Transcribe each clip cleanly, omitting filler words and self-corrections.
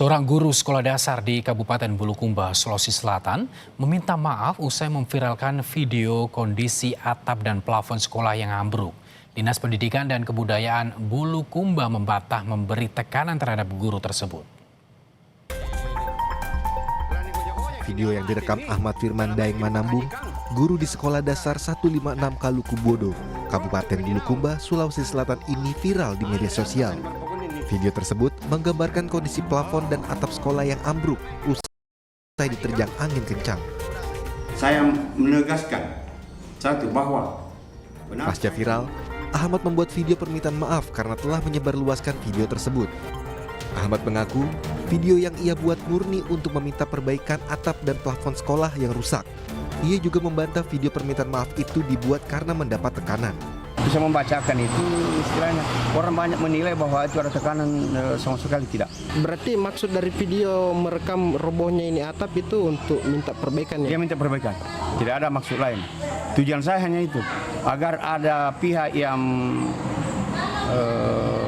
Seorang guru sekolah dasar di Kabupaten Bulukumba, Sulawesi Selatan, meminta maaf usai memviralkan video kondisi atap dan plafon sekolah yang ambruk. Dinas Pendidikan dan Kebudayaan Bulukumba membantah memberi tekanan terhadap guru tersebut. Video yang direkam Ahmad Firman Daeng Manambung, guru di Sekolah Dasar 156 Kalukubodo, Kabupaten Bulukumba, Sulawesi Selatan ini viral di media sosial. Video tersebut menggambarkan kondisi plafon dan atap sekolah yang ambruk usai diterjang angin kencang. Saya menegaskan bahwa pasca viral, Ahmad membuat video permintaan maaf karena telah menyebarluaskan video tersebut. Ahmad mengaku video yang ia buat murni untuk meminta perbaikan atap dan plafon sekolah yang rusak. Ia juga membantah video permintaan maaf itu dibuat karena mendapat tekanan. Bisa membacakan itu istilahnya orang banyak menilai bahwa itu ada tekanan, sama sekali tidak. Berarti maksud dari video merekam robohnya ini atap itu untuk minta perbaikan ya? Dia minta perbaikan, tidak ada maksud lain. Tujuan saya hanya itu, agar ada pihak yang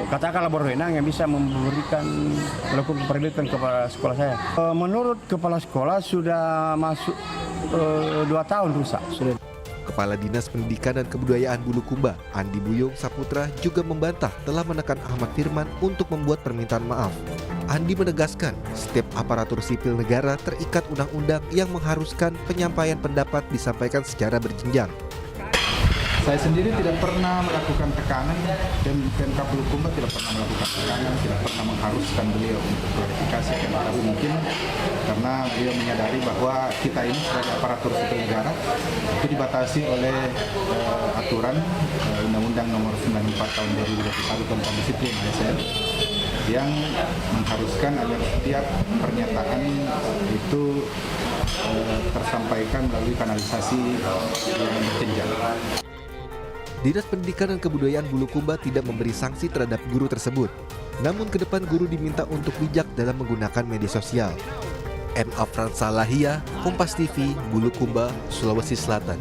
katakanlah berwenang yang bisa memberikan melakukan perbaikan kepada sekolah saya. Menurut kepala sekolah sudah masuk 2 tahun rusak. Kepala Dinas Pendidikan dan Kebudayaan Bulukumba, Andi Buyung Saputra, juga membantah telah menekan Ahmad Firman untuk membuat permintaan maaf. Andi menegaskan setiap aparatur sipil negara terikat undang-undang yang mengharuskan penyampaian pendapat disampaikan secara berjenjang. Saya sendiri tidak pernah melakukan tekanan dan PMK Bulukumba tidak pernah melakukan tekanan, tidak pernah mengharuskan beliau untuk klarifikasi. Tapi mungkin karena beliau menyadari bahwa kita ini sebagai aparatur sipil negara itu dibatasi oleh aturan Undang-Undang Nomor 94 Tahun 2021 tentang Disiplin ASN yang mengharuskan agar setiap pernyataan itu tersampaikan melalui kanalisasi yang berjenjang. Dinas Pendidikan dan Kebudayaan Bulukumba tidak memberi sanksi terhadap guru tersebut. Namun ke depan guru diminta untuk bijak dalam menggunakan media sosial. M. Afran Salahia, Kompas TV, Bulukumba, Sulawesi Selatan.